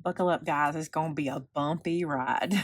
Buckle up, guys. It's going to be a bumpy ride.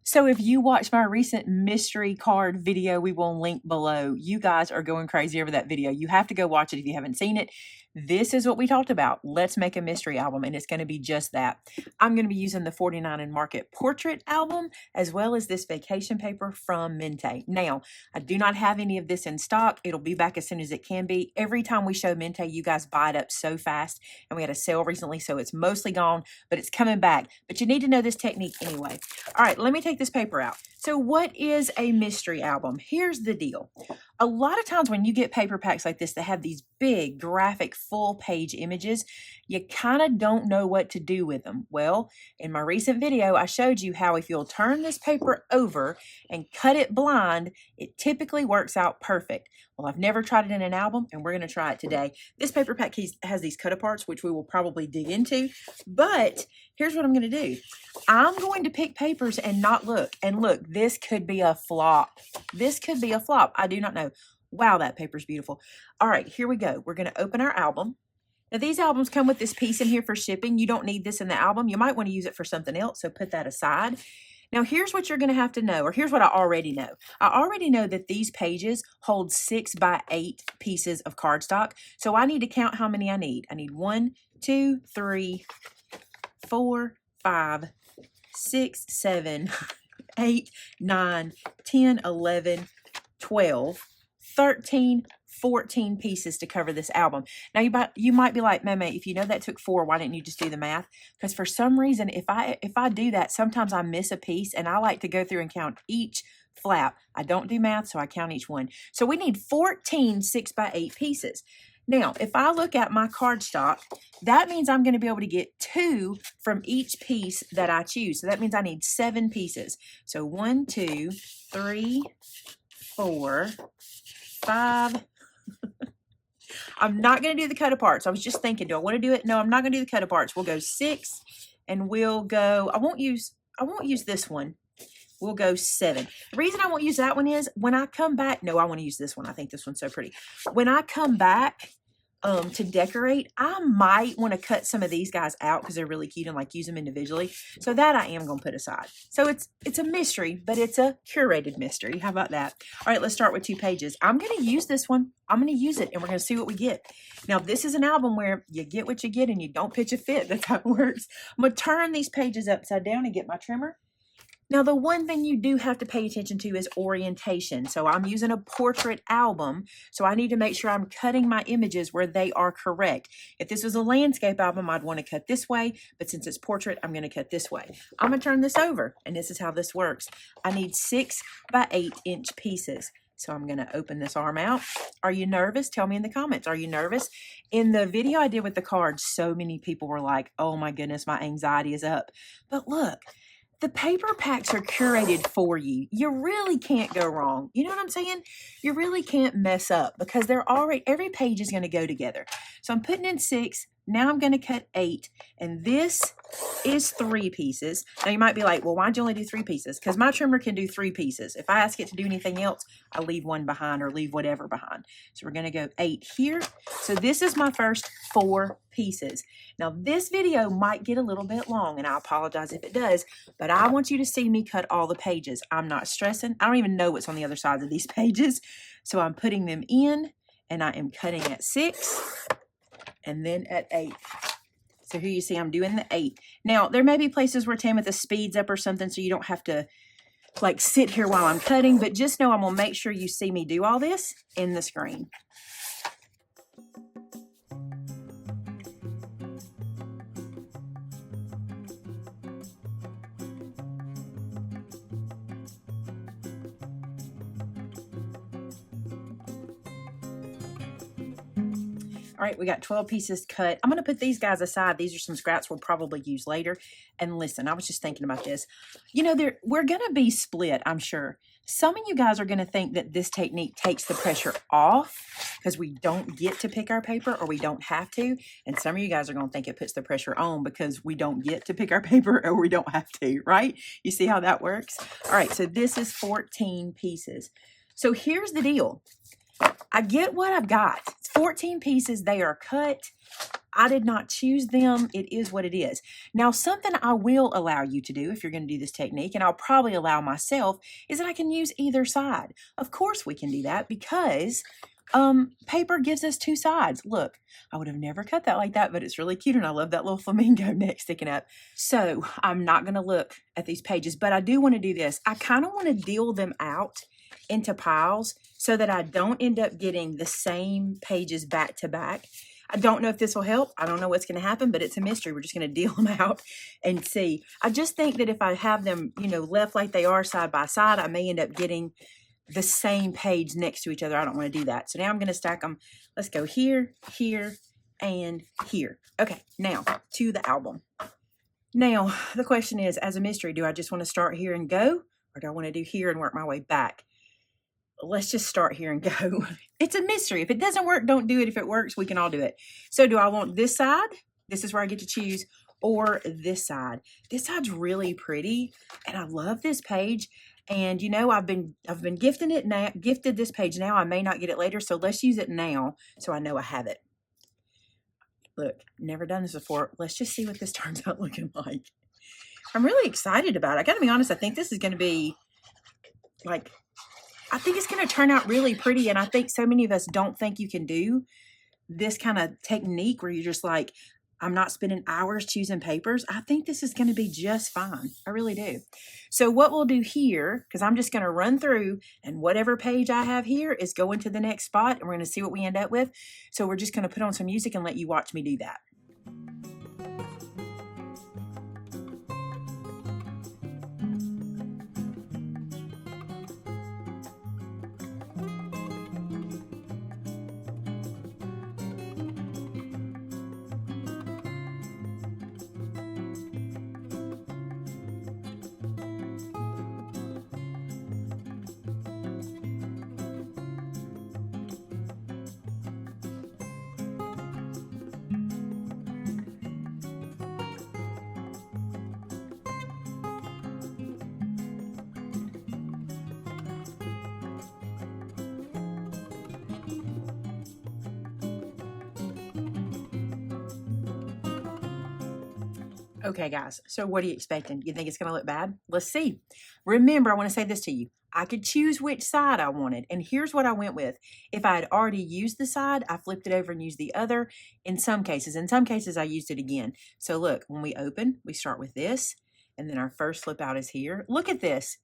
So if you watched my recent mystery card video, we will link below. You guys are going crazy over that video. You have to go watch it if you haven't seen it. This is what we talked about. Let's make a mystery album, and it's going to be just that. I'm going to be using the 49 and Market Portrait album, as well as this vacation paper from Mintay. Now, I do not have any of this in stock. It'll be back as soon as it can be. Every time we show Mintay, you guys buy it up so fast, and we had a sale recently, so it's mostly gone, but it's coming back. But you need to know this technique anyway. All right, let me take this paper out. So what is a mystery album? Here's the deal. A lot of times when you get paper packs like this that have these big graphic full page images, you kind of don't know what to do with them. Well, in my recent video, I showed you how if you'll turn this paper over and cut it blind, it typically works out perfect. Well, I've never tried it in an album, and we're going to try it today. This paper pack has these cut aparts, which we will probably dig into, but here's what I'm going to do. I'm going to pick papers and not look. And look, this could be a flop. This could be a flop. I do not know. Wow, that paper's beautiful. All right, here we go. We're going to open our album. Now, these albums come with this piece in here for shipping. You don't need this in the album. You might want to use it for something else, so put that aside. Now, here's what you're going to have to know, or here's what I already know. I already know that these pages hold 6 by 8 pieces of cardstock, so I need to count how many I need. I need 1, 2, 3, 4, 5, 6, 7, 8, 9, 10, 11, 12, 13, 14 pieces to cover this album. Now you might be like, Maymay, if you know that took 4, why didn't you just do the math? Because for some reason, if I do that, sometimes I miss a piece, and I like to go through and count each flap. I don't do math, so I count each one. So we need 14 6 by 8 pieces. Now, if I look at my cardstock, that means I'm going to be able to get 2 from each piece that I choose. So that means I need 7 pieces. So 1, 2, 3, 4, 5. I'm not going to do the cut aparts. I was just thinking, do I want to do it? No, I'm not going to do the cut aparts. We'll go 6, and we'll go, I won't use this one. We'll go 7. The reason I won't use that one is when I come back, no, I want to use this one. I think this one's so pretty. When I come back to decorate, I might want to cut some of these guys out because they're really cute and like use them individually. So that I am going to put aside. So it's a mystery, but it's a curated mystery. How about that? All right, let's start with 2 pages. I'm going to use this one. I'm going to use it, and we're going to see what we get. Now, this is an album where you get what you get and you don't pitch a fit. That's how it works. I'm going to turn these pages upside down and get my trimmer. Now, the one thing you do have to pay attention to is orientation. So I'm using a portrait album, so I need to make sure I'm cutting my images where they are correct. If this was a landscape album, I'd want to cut this way, but since it's portrait, I'm going to cut this way. I'm going to turn this over, and this is how this works. I need 6 by 8 inch pieces. So I'm going to open this arm out. Are you nervous? Tell me in the comments. Are you nervous? In the video I did with the cards, so many people were like, oh my goodness, my anxiety is up. But look, the paper packs are curated for you. You really can't go wrong. You know what I'm saying? You really can't mess up because every page is going to go together. So I'm putting in 6. Now I'm going to cut 8, and this is 3 pieces. Now you might be like, well, why'd you only do 3 pieces? Because my trimmer can do 3 pieces. If I ask it to do anything else, I leave one behind or leave whatever behind. So we're going to go 8 here. So this is my first 4 pieces. Now this video might get a little bit long, and I apologize if it does, but I want you to see me cut all the pages. I'm not stressing. I don't even know what's on the other side of these pages. So I'm putting them in, and I am cutting at 6. And then at 8. So here you see I'm doing the 8. Now, there may be places where Tamitha speeds up or something so you don't have to like sit here while I'm cutting, but just know I'm going to make sure you see me do all this in the screen. All right, we got 12 pieces cut. I'm going to put these guys aside. These are some scraps we'll probably use later. And listen, I was just thinking about this. You know, we're going to be split, I'm sure. Some of you guys are going to think that this technique takes the pressure off because we don't get to pick our paper or we don't have to. And some of you guys are going to think it puts the pressure on because we don't get to pick our paper or we don't have to, right? You see how that works? All right, so this is 14 pieces. So here's the deal. I get what I've got. It's 14 pieces. They are cut. I did not choose them. It is what it is. Now, something I will allow you to do if you're going to do this technique, and I'll probably allow myself, is that I can use either side. Of course we can do that because paper gives us two sides. Look, I would have never cut that like that, but it's really cute, and I love that little flamingo neck sticking up. So I'm not going to look at these pages, but I do want to do this. I kind of want to deal them out into piles so that I don't end up getting the same pages back to back. I don't know if this will help. I don't know what's going to happen, but it's a mystery. We're just going to deal them out and see. I just think that if I have them, left like they are side by side, I may end up getting the same page next to each other. I don't want to do that. So now I'm going to stack them. Let's go here, here, and here. Okay, now to the album. Now, the question is, as a mystery, do I just want to start here and go? Or do I want to do here and work my way back? Let's just start here and go. It's a mystery. If it doesn't work, don't do it. If it works, we can all do it. So do I want this side? This is where I get to choose. Or this side. This side's really pretty. And I love this page. And I've been gifted this page now. I may not get it later. So let's use it now so I know I have it. Look, never done this before. Let's just see what this turns out looking like. I'm really excited about it. I gotta be honest, I think this is gonna be I think it's going to turn out really pretty, and I think so many of us don't think you can do this kind of technique where you're just like, I'm not spending hours choosing papers. I think this is going to be just fine. I really do. So what we'll do here, because I'm just going to run through, and whatever page I have here is going to the next spot, and we're going to see what we end up with. So we're just going to put on some music and let you watch me do that. Okay, guys, so what are you expecting? You think it's going to look bad? Let's see. Remember, I want to say this to you. I could choose which side I wanted, and here's what I went with. If I had already used the side, I flipped it over and used the other in some cases. In some cases, I used it again. So look, when we open, we start with this, and then our first flip out is here. Look at this.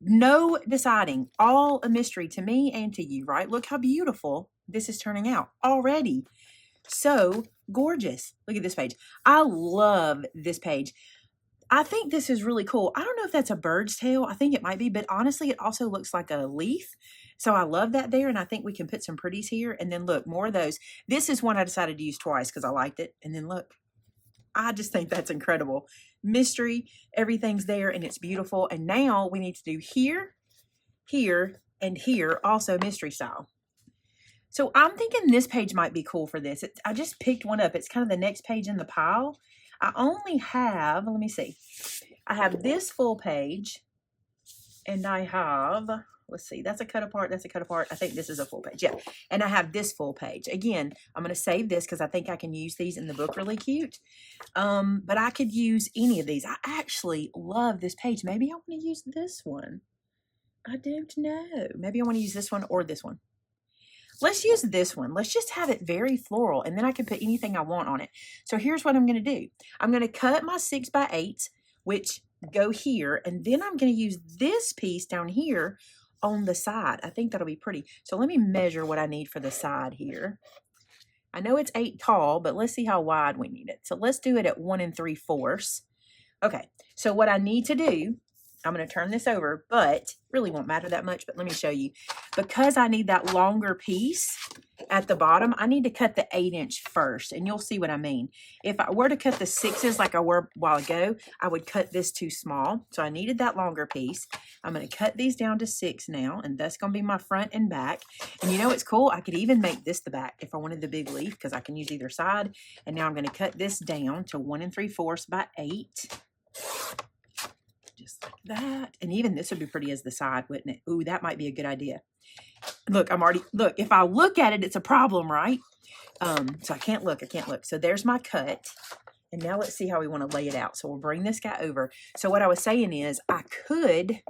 No deciding. All a mystery to me and to you, right? Look how beautiful this is turning out already. So gorgeous. Look at this page. I love this page. I think this is really cool. I don't know if that's a bird's tail. I think it might be, but honestly, it also looks like a leaf. So I love that there, and I think we can put some pretties here. And then look, more of those. This is one I decided to use twice because I liked it. And then look, I just think that's incredible. Mystery, everything's there, and it's beautiful. And now we need to do here, here, and here, also mystery style. So I'm thinking this page might be cool for this. I just picked one up. It's kind of the next page in the pile. I only have, let me see. I have this full page, and I have, let's see, that's a cut apart. That's a cut apart. I think this is a full page. Yeah. And I have this full page. Again, I'm going to save this because I think I can use these in the book really cute. But I could use any of these. I actually love this page. Maybe I want to use this one. I don't know. Maybe I want to use this one or this one. Let's use this one. Let's just have it very floral, and then I can put anything I want on it. So here's what I'm going to do. I'm going to cut my 6x8s, which go here, and then I'm going to use this piece down here on the side. I think that'll be pretty. So let me measure what I need for the side here. I know it's 8 tall, but let's see how wide we need it. So let's do it at 1 3/4. Okay, so what I need to do, I'm going to turn this over, but really won't matter that much, but let me show you. Because I need that longer piece at the bottom, I need to cut the 8-inch first, and you'll see what I mean. If I were to cut the 6s like I were a while ago, I would cut this too small. So I needed that longer piece. I'm going to cut these down to 6 now, and that's going to be my front and back. And you know what's cool? I could even make this the back if I wanted the big leaf, because I can use either side. And now I'm going to cut this down to 1 3/4 by 8. Just like that. And even this would be pretty as the side, wouldn't it? Ooh, that might be a good idea. Look, look, if I look at it, it's a problem, right? So I can't look. So there's my cut. And now let's see how we want to lay it out. So we'll bring this guy over. So what I was saying is I could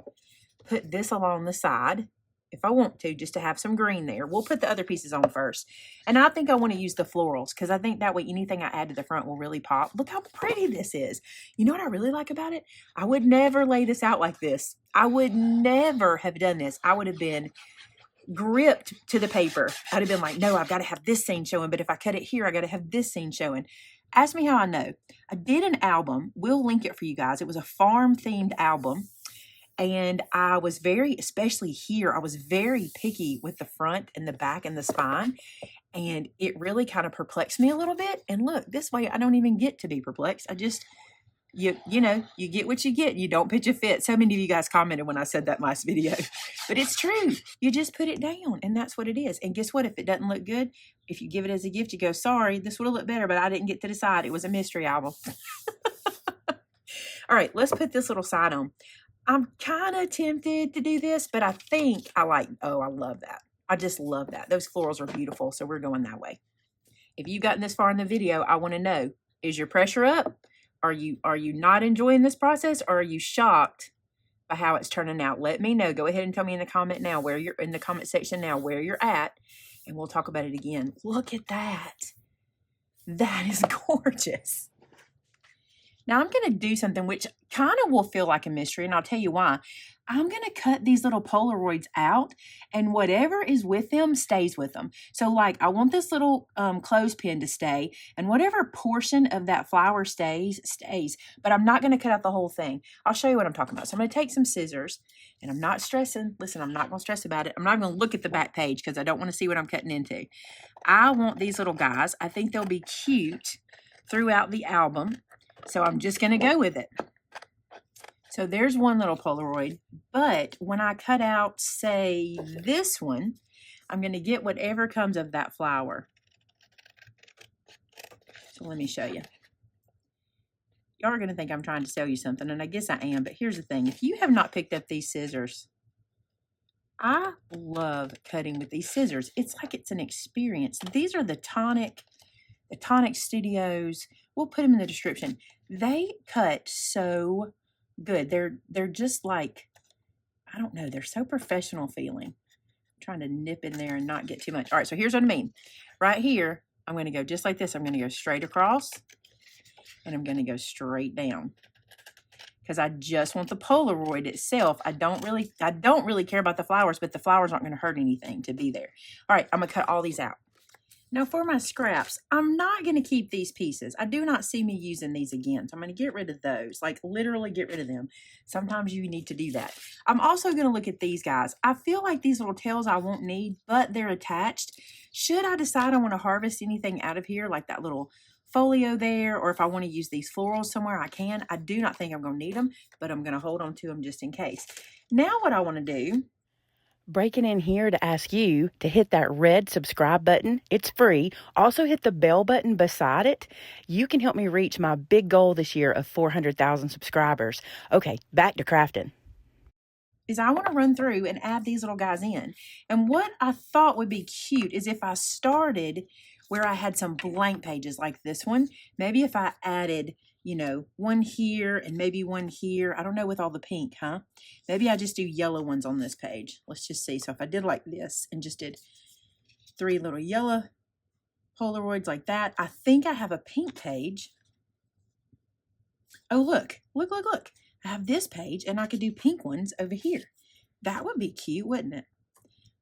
put this along the side if I want to, just to have some green there. We'll put the other pieces on first. And I think I want to use the florals because I think that way anything I add to the front will really pop. Look how pretty this is. You know what I really like about it? I would never lay this out like this. I would never have done this. I would have been gripped to the paper. I'd have been like, no, I've got to have this scene showing. But if I cut it here, I got to have this scene showing. Ask me how I know. I did an album. We'll link it for you guys. It was a farm themed album. And I was especially here, I was very picky with the front and the back and the spine. And it really kind of perplexed me a little bit. And look, this way I don't even get to be perplexed. I just, you know, you get what you get. You don't pitch a fit. So many of you guys commented when I said that in my last video. But it's true. You just put it down and that's what it is. And guess what? If it doesn't look good, if you give it as a gift, you go, sorry, this would have looked better, but I didn't get to decide. It was a mystery album. All right, let's put this little side on. I'm kind of tempted to do this, but I think I love that. I just love that. Those florals are beautiful, so we're going that way. If you've gotten this far in the video, I want to know, is your pressure up? Are you not enjoying this process, or are you shocked by how it's turning out? Let me know. Go ahead and tell me in the comment section now where you're at, and we'll talk about it again. Look at that. That is gorgeous. Now I'm going to do something which kind of will feel like a mystery, and I'll tell you why. I'm going to cut these little Polaroids out, and whatever is with them stays with them. So like I want this little clothespin to stay, and whatever portion of that flower stays, but I'm not going to cut out the whole thing. I'll show you what I'm talking about. So I'm going to take some scissors, and I'm not stressing. Listen, I'm not going to stress about it. I'm not going to look at the back page because I don't want to see what I'm cutting into. I want these little guys. I think they'll be cute throughout the album. So I'm just going to go with it. So there's one little Polaroid, but when I cut out, say, this one, I'm going to get whatever comes of that flower. So let me show you. Y'all are going to think I'm trying to sell you something, and I guess I am, but here's the thing. If you have not picked up these scissors, I love cutting with these scissors. It's like it's an experience. These are the Tonic Studios. We'll put them in the description. They cut so good. They're just like, I don't know, they're so professional feeling. I'm trying to nip in there and not get too much. All right, so here's what I mean. Right here, I'm going to go just like this. I'm going to go straight across, and I'm going to go straight down. Because I just want the Polaroid itself. I don't really care about the flowers, but the flowers aren't going to hurt anything to be there. All right, I'm going to cut all these out. Now for my scraps, I'm not going to keep these pieces. I do not see me using these again. So I'm going to get rid of those, like literally get rid of them. Sometimes you need to do that. I'm also going to look at these guys. I feel like these little tails I won't need, but they're attached. Should I decide I want to harvest anything out of here, like that little folio there, or if I want to use these florals somewhere, I can. I do not think I'm going to need them, but I'm going to hold on to them just in case. Now what I want to do, breaking in here to ask you to hit that red subscribe button. It's free. Also hit the bell button beside it. You can help me reach my big goal this year of 400,000 subscribers. Okay, back to crafting. Is I want to run through and add these little guys in. And what I thought would be cute is if I started where I had some blank pages like this one. Maybe if I added, you know, one here and maybe one here. I don't know with all the pink, huh? Maybe I just do yellow ones on this page. Let's just see. So if I did like this and just did 3 little yellow Polaroids like that, I think I have a pink page. Oh, look. I have this page and I could do pink ones over here. That would be cute, wouldn't it?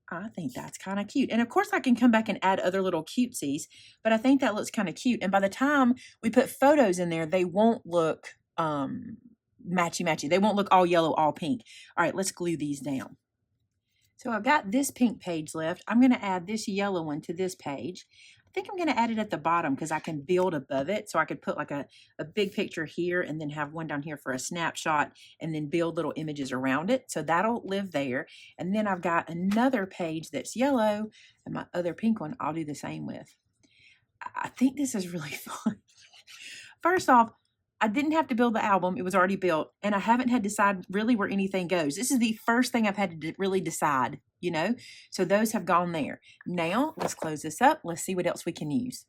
I think that's kind of cute. And of course I can come back and add other little cutesies, but I think that looks kind of cute. And by the time we put photos in there, they won't look matchy-matchy. They won't look all yellow, all pink. All right, let's glue these down. So I've got this pink page left. I'm going to add this yellow one to this page. I think I'm going to add it at the bottom because I can build above it. So I could put like a big picture here and then have one down here for a snapshot and then build little images around it. So that'll live there. And then I've got another page that's yellow and my other pink one I'll do the same with. I think this is really fun. First off, I didn't have to build the album. It was already built. And I haven't had to decide really where anything goes. This is the first thing I've had to really decide you know? So those have gone there. Now, let's close this up. Let's see what else we can use.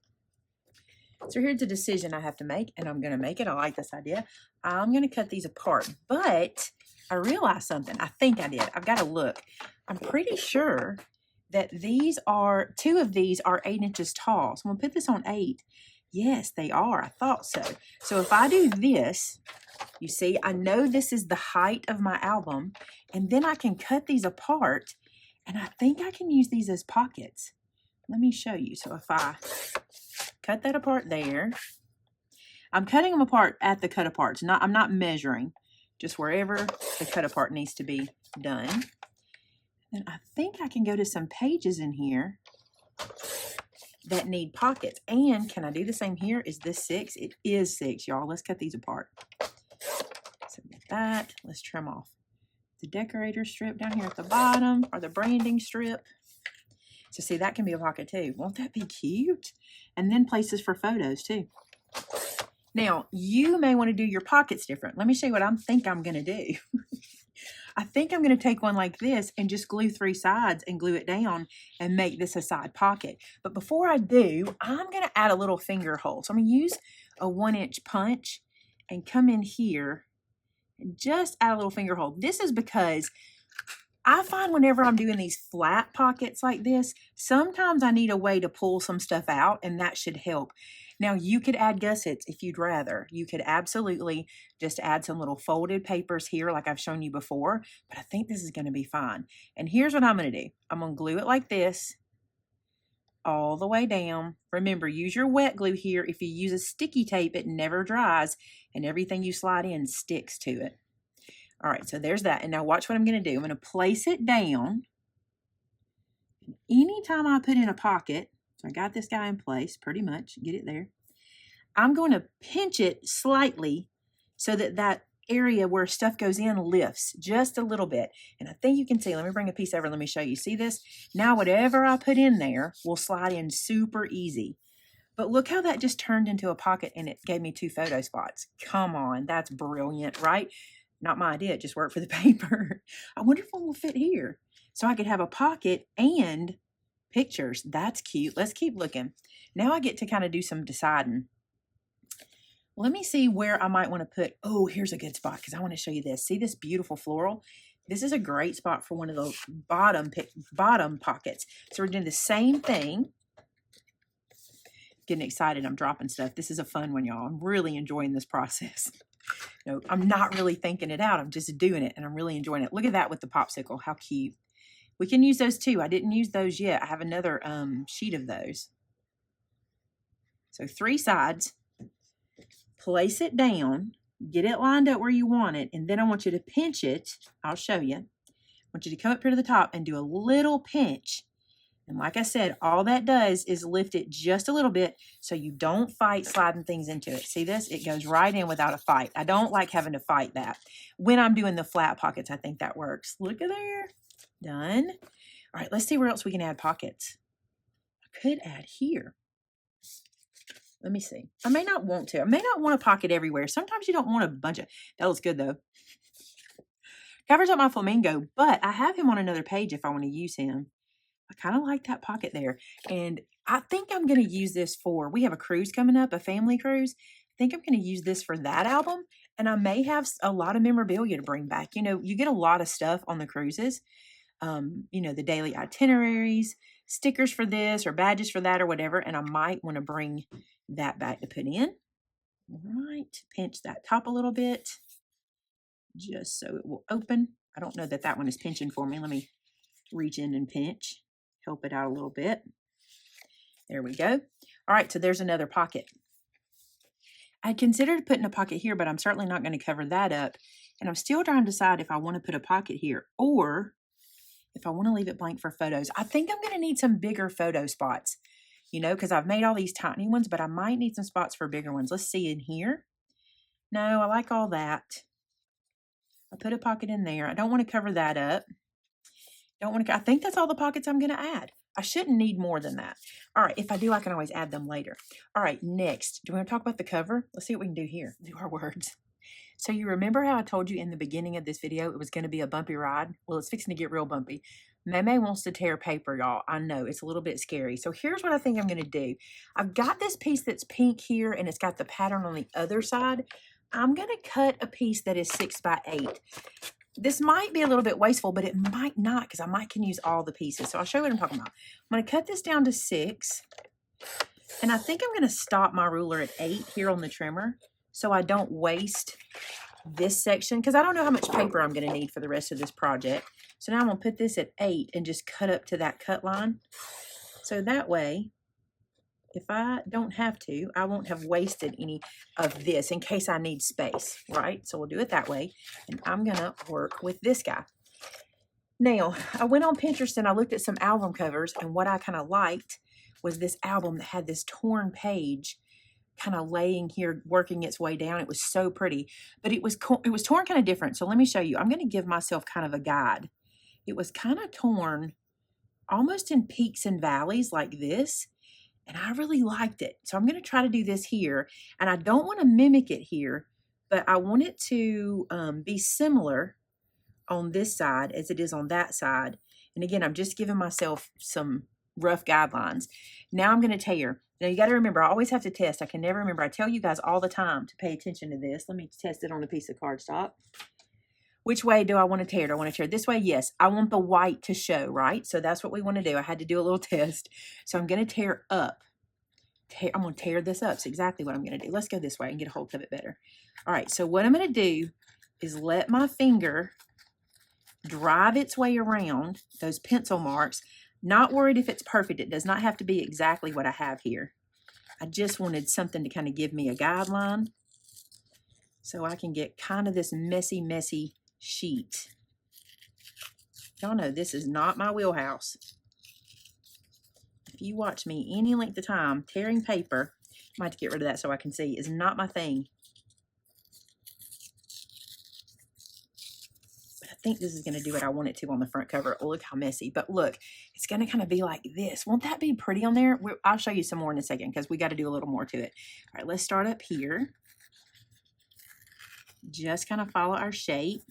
So here's a decision I have to make, and I'm going to make it. I like this idea. I'm going to cut these apart, but I realized something. I think I did. I've got to look. I'm pretty sure that these are, 2 of these are 8 inches tall. So I'm going to put this on 8. Yes, they are. I thought so. So if I do this, you see, I know this is the height of my album, and then I can cut these apart, and I think I can use these as pockets. Let me show you. So if I cut that apart there, I'm cutting them apart at the cut aparts. I'm not measuring, just wherever the cut apart needs to be done. And I think I can go to some pages in here that need pockets. And can I do the same here? Is this 6? It is 6, y'all. Let's cut these apart. So with that, let's trim off the decorator strip down here at the bottom, or the branding strip. So see, that can be a pocket too. Won't that be cute? And then places for photos too. Now, you may want to do your pockets different. Let me show you what I think I'm going to do. I think I'm going to take one like this and just glue 3 sides and glue it down and make this a side pocket. But before I do, I'm going to add a little finger hole. So I'm going to use a 1-inch punch and come in here and just add a little finger hole. This is because I find whenever I'm doing these flat pockets like this, sometimes I need a way to pull some stuff out, and that should help. Now, you could add gussets if you'd rather. You could absolutely just add some little folded papers here like I've shown you before, but I think this is going to be fine. And here's what I'm going to do. I'm going to glue it like this all the way down. Remember, use your wet glue here. If you use a sticky tape, it never dries, and everything you slide in sticks to it. All right, so there's that. And now watch what I'm going to do. I'm going to place it down. Anytime I put in a pocket, so I got this guy in place pretty much, get it there. I'm going to pinch it slightly so that that area where stuff goes in lifts just a little bit. And I think you can see, let me bring a piece over, let me show you. See this? Now whatever I put in there will slide in super easy. But look how that just turned into a pocket and it gave me 2 photo spots. Come on, that's brilliant, right? Not my idea, it just worked for the paper. I wonder if one will fit here. So I could have a pocket and pictures. That's cute. Let's keep looking. Now I get to kind of do some deciding. Let me see where I might want to put, oh, here's a good spot because I want to show you this. See this beautiful floral? This is a great spot for one of those bottom pockets. So we're doing the same thing. Getting excited, I'm dropping stuff. This is a fun one, y'all. I'm really enjoying this process. No, I'm not really thinking it out. I'm just doing it, and I'm really enjoying it. Look at that with the popsicle. How cute. We can use those too. I didn't use those yet. I have another sheet of those. So 3 sides. Place it down. Get it lined up where you want it. And then I want you to pinch it. I'll show you. I want you to come up here to the top and do a little pinch. And like I said, all that does is lift it just a little bit so you don't fight sliding things into it. See this? It goes right in without a fight. I don't like having to fight that. When I'm doing the flat pockets, I think that works. Look at there. Done. All right, let's see where else we can add pockets. I could add here. Let me see. I may not want to. I may not want a pocket everywhere. Sometimes you don't want a bunch of... That looks good, though. Covers up my flamingo, but I have him on another page if I want to use him. I kind of like that pocket there. And I think I'm going to use this for... We have a cruise coming up, a family cruise. I think I'm going to use this for that album. And I may have a lot of memorabilia to bring back. You know, you get a lot of stuff on the cruises. You know, the daily itineraries, stickers for this or badges for that or whatever. And I might want to bring that back to put in. All right, pinch that top a little bit just so it will open. I don't know that that one is pinching for me. Let me reach in and pinch, help it out a little bit. There we go. All right, so there's another pocket. I considered putting a pocket here, but I'm certainly not going to cover that up. And I'm still trying to decide if I want to put a pocket here or if I want to leave it blank for photos. I think I'm going to need some bigger photo spots, you know, because I've made all these tiny ones, but I might need some spots for bigger ones. Let's see in here. No, I like all that. I put a pocket in there. I don't want to cover that up. I think that's all the pockets I'm going to add. I shouldn't need more than that. All right, if I do, I can always add them later. All right, next, do we want to talk about the cover? Let's see what we can do here. Do our words. So you remember how I told you in the beginning of this video it was going to be a bumpy ride? Well, it's fixing to get real bumpy. Maymay wants to tear paper, y'all. I know, it's a little bit scary. So here's what I think I'm going to do. I've got this piece that's pink here, and it's got the pattern on the other side. I'm going to cut a piece that is 6 by 8. This might be a little bit wasteful, but it might not, because I can use all the pieces. So I'll show you what I'm talking about. I'm going to cut this down to 6. And I think I'm going to stop my ruler at 8 here on the trimmer so I don't waste this section, because I don't know how much paper I'm going to need for the rest of this project. So now I'm going to put this at 8 and just cut up to that cut line. So that way, if I don't have to, I won't have wasted any of this in case I need space, right? So we'll do it that way. And I'm going to work with this guy. Now, I went on Pinterest and I looked at some album covers, and what I kind of liked was this album that had this torn page kind of laying here, working its way down. It was so pretty, but it was torn kind of different. So let me show you. I'm going to give myself kind of a guide. It was kind of torn almost in peaks and valleys like this, and I really liked it. So I'm going to try to do this here, and I don't want to mimic it here, but I want it to be similar on this side as it is on that side. And again, I'm just giving myself some rough guidelines. Now I'm going to tear. Now you got to remember, I always have to test. I can never remember. I tell you guys all the time to pay attention to this. Let me test it on a piece of cardstock. Which way do I want to tear? Do I want to tear this way? Yes. I want the white to show, right? So that's what we want to do. I had to do a little test. So I'm going to tear up. I'm going to tear this up. It's exactly what I'm going to do. Let's go this way and get a hold of it better. All right. So what I'm going to do is let my finger drive its way around those pencil marks. Not worried if it's perfect. It does not have to be exactly what I have here. I just wanted something to kind of give me a guideline so I can get kind of this messy, messy sheet. Y'all know this is not my wheelhouse. If you watch me any length of time, tearing paper, I might have to get rid of that so I can see, is not my thing. I think this is going to do what I want it to on the front cover. Oh, look how messy. But look, it's going to kind of be like this. Won't that be pretty on there? I'll show you some more in a second because we got to do a little more to it. All right, let's start up here. Just kind of follow our shape.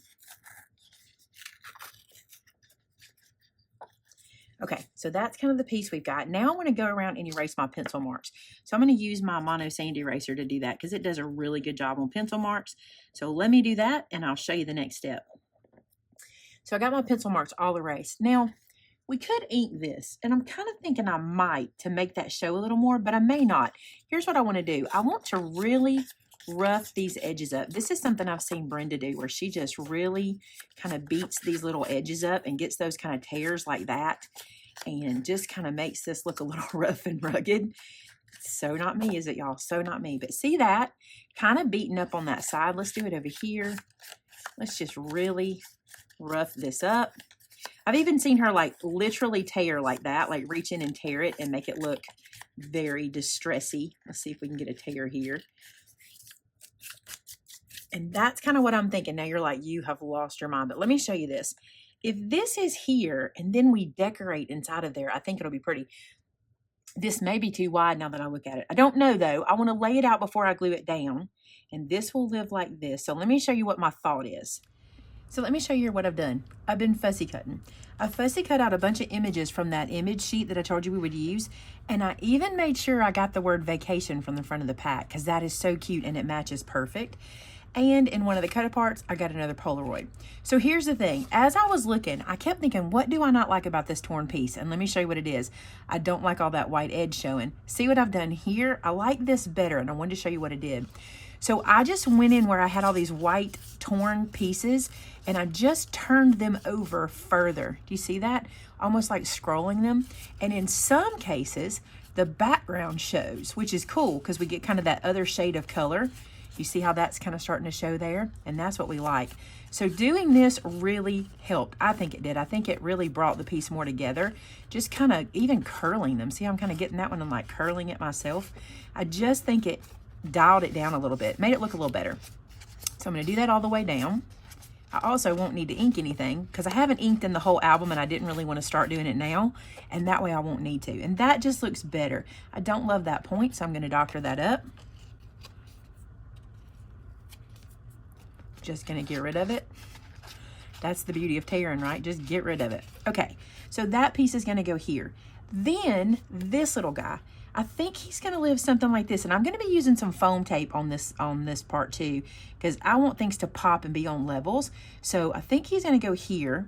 Okay, so that's kind of the piece we've got. Now I want to go around and erase my pencil marks. So I'm going to use my Mono Sand Eraser to do that because it does a really good job on pencil marks. So let me do that and I'll show you the next step. So I got my pencil marks all erased. Now, we could ink this, and I'm kind of thinking I might to make that show a little more, but I may not. Here's what I want to do. I want to really rough these edges up. This is something I've seen Brenda do where she just really kind of beats these little edges up and gets those kind of tears like that and just kind of makes this look a little rough and rugged. So not me, is it, y'all? So not me. But see that? Kind of beaten up on that side. Let's do it over here. Let's just really rough this up. I've even seen her like literally tear like that, like reach in and tear it and make it look very distressy. Let's see if we can get a tear here. And that's kind of what I'm thinking. Now you're like, you have lost your mind, but let me show you this. If this is here and then we decorate inside of there, I think it'll be pretty. This may be too wide now that I look at it. I don't know though. I want to lay it out before I glue it down, and this will live like this. So let me show you what my thought is. So let me show you what I've done. I've been fussy cutting. I fussy cut out a bunch of images from that image sheet that I told you we would use. And I even made sure I got the word vacation from the front of the pack because that is so cute and it matches perfect. And in one of the cut aparts, I got another Polaroid. So here's the thing. As I was looking, I kept thinking, what do I not like about this torn piece? And let me show you what it is. I don't like all that white edge showing. See what I've done here? I like this better, and I wanted to show you what I did. So I just went in where I had all these white torn pieces, and I just turned them over further. Do you see that? Almost like scrolling them. And in some cases, the background shows, which is cool because we get kind of that other shade of color. You see how that's kind of starting to show there? And that's what we like. So doing this really helped. I think it did. I think it really brought the piece more together. Just kind of even curling them. See how I'm kind of getting that one and like curling it myself? I just think it dialed it down a little bit, made it look a little better. So I'm going to do that all the way down. I also won't need to ink anything because I haven't inked in the whole album and I didn't really want to start doing it now. And that way I won't need to. And that just looks better. I don't love that point, so I'm going to doctor that up. just going to get rid of it. That's the beauty of tearing, right? Just get rid of it. Okay, so that piece is going to go here. Then this little guy, I think he's going to live something like this. And I'm going to be using some foam tape on this part too, because I want things to pop and be on levels. So I think he's going to go here.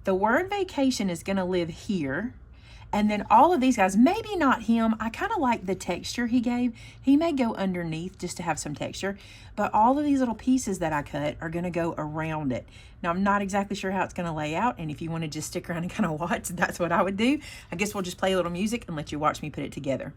The word vacation is going to live here. And then all of these guys, maybe not him. I kind of like the texture he gave. He may go underneath just to have some texture. But all of these little pieces that I cut are going to go around it. Now, I'm not exactly sure how it's going to lay out. And if you want to just stick around and kind of watch, that's what I would do. I guess we'll just play a little music and let you watch me put it together.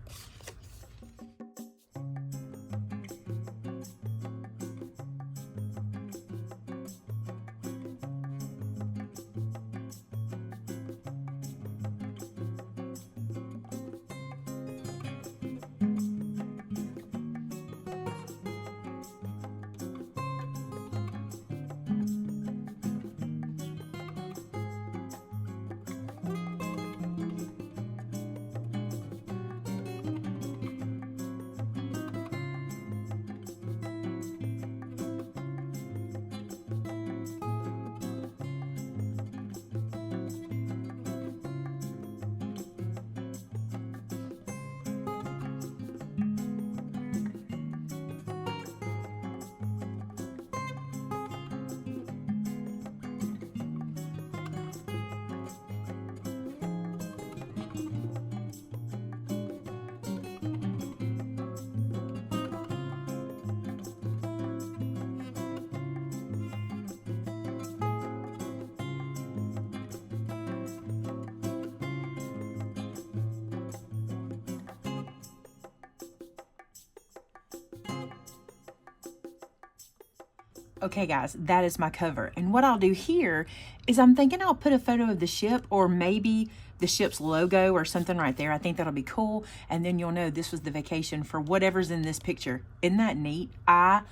Okay guys, that is my cover. And what I'll do here is I'm thinking I'll put a photo of the ship or maybe the ship's logo or something right there. I think that'll be cool. And then you'll know this was the vacation for whatever's in this picture. Isn't that neat? I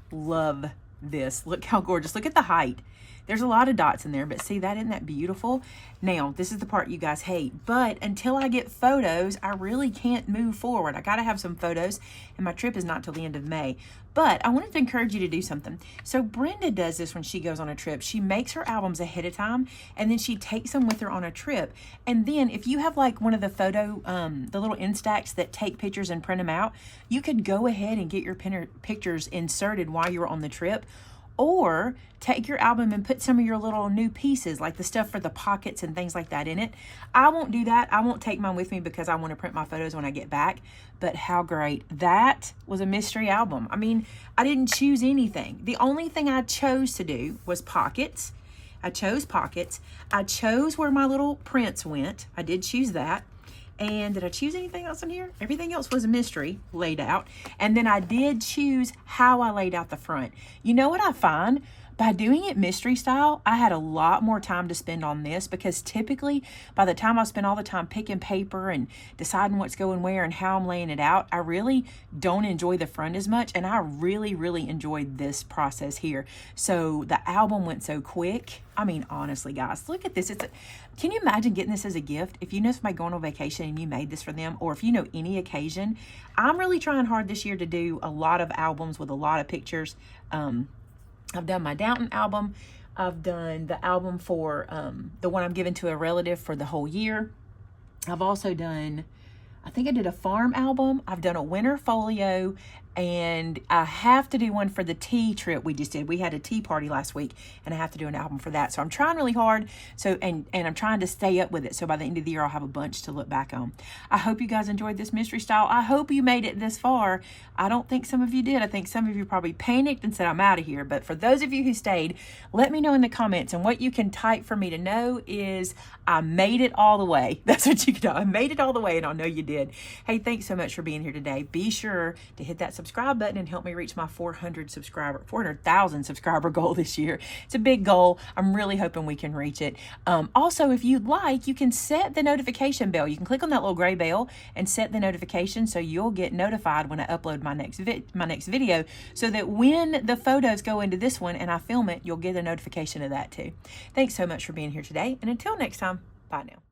love this. Look how gorgeous. Look at the height. There's a lot of dots in there, but see that? Isn't that beautiful? Now, this is the part you guys hate, but until I get photos, I really can't move forward. I gotta have some photos, and my trip is not till the end of May. But I wanted to encourage you to do something. So Brenda does this when she goes on a trip. She makes her albums ahead of time, and then she takes them with her on a trip. And then if you have like one of the photo, the little Instax that take pictures and print them out, you could go ahead and get your pictures inserted while you're on the trip. Or take your album and put some of your little new pieces, like the stuff for the pockets and things like that in it. I won't do that. I won't take mine with me because I want to print my photos when I get back. But how great. That was a mystery album. I mean, I didn't choose anything. The only thing I chose to do was pockets. I chose pockets. I chose where my little prints went. I did choose that. And did I choose anything else in here? Everything else was a mystery laid out. And then I did choose how I laid out the front. You know what I find? By doing it mystery style, I had a lot more time to spend on this because typically by the time I spend all the time picking paper and deciding what's going where and how I'm laying it out, I really don't enjoy the front as much. And I really, really enjoyed this process here. So the album went so quick. I mean, honestly, guys, look at this. Can you imagine getting this as a gift? If you know somebody going on vacation and you made this for them, or if you know any occasion, I'm really trying hard this year to do a lot of albums with a lot of pictures. I've done my Downton album. I've done the album for the one I'm giving to a relative for the whole year. I've also done, I think I did a farm album. I've done a winter folio, and I have to do one for the tea trip we just did. We had a tea party last week, and I have to do an album for that. So I'm trying really hard. So and I'm trying to stay up with it. So by the end of the year, I'll have a bunch to look back on. I hope you guys enjoyed this mystery style. I hope you made it this far. I don't think some of you did. I think some of you probably panicked and said, I'm out of here. But for those of you who stayed, let me know in the comments. And what you can type for me to know is I made it all the way. That's what you can do. I made it all the way, and I'll know you did. Hey, thanks so much for being here today. Be sure to hit that subscribe button and help me reach my 400,000 subscriber goal this year. It's a big goal. I'm really hoping we can reach it. Also, if you'd like, you can set the notification bell. You can click on that little gray bell and set the notification so you'll get notified when I upload my next video, so that when the photos go into this one and I film it, you'll get a notification of that too. Thanks so much for being here today, and until next time, bye now.